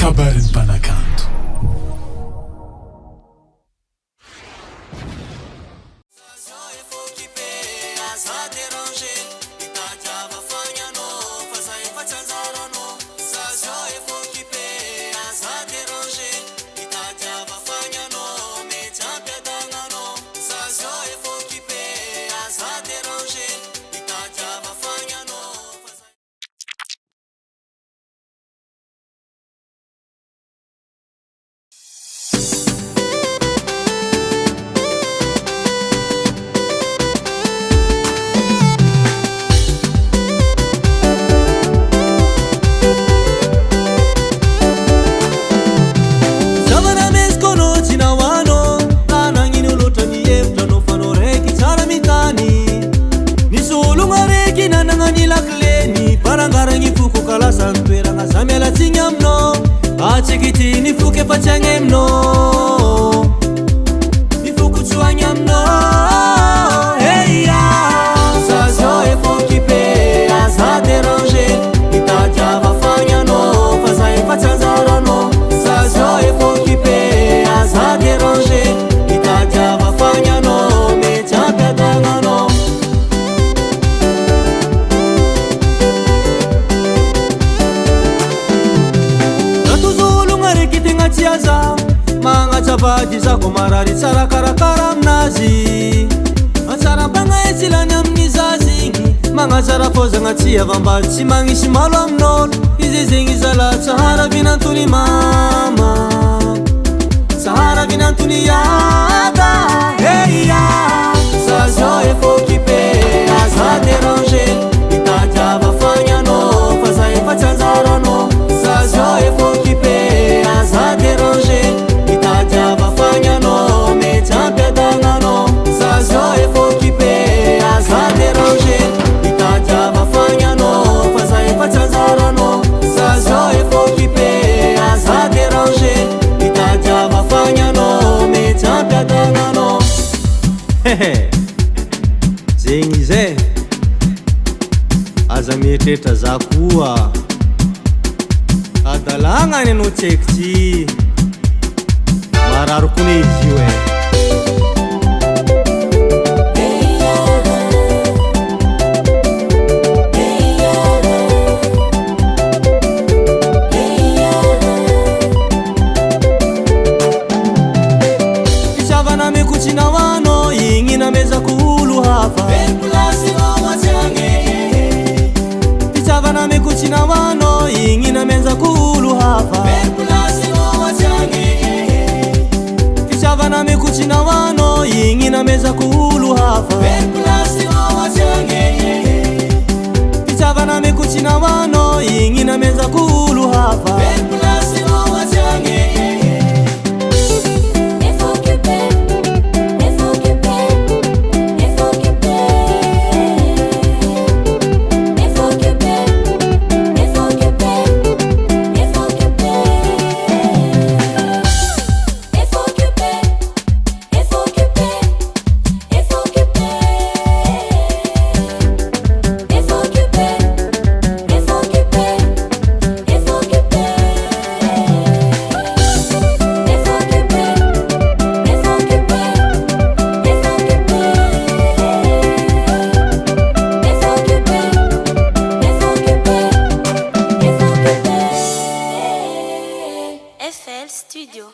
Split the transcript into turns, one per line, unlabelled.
kabarin'ny mpanakanto.
Ni fuke pachangem no, ni fuku chuanyam no. Hey ya, ça joie faut qui paie, ça déranger. Ita java fanya no, faza ipachazara no. Ça joie faut qui paie, ça déranger. Ita java fanya no, me chapia danga no. Chiaza manga chabadi zako marari tsara karakara mnazi atsara banga etsilany amin'ny zazingy manga tsara fozagna tsy avambady tsy magnisy malo amin'olo izy zegny zala tsara vinantony mama tsara vinantony yada heya ça joie faut qui paie ça déranger itadiava fagna no faza efatsanjara no ça joie faut qui paie ça déranger itadiava fagna no me chapia danga no ça joie faut qui paie ça déranger itadiava fagna no faza efatsanjara no ça joie faut qui paie ça déranger itadiava fagna no me chapia danga no. Zegny zay aza mietrehitra za koa adalagna any anao tsy haiko ty mararo kone izy io Fisavana mekuchinawano igny namezako olo hafa Fisavana mekuchinawano igny namezako olo hafa Fisavana mekuchinawano igny namezako olo hafa Fisavana mekuchinawano igny namezako olo hafa
FL Studio.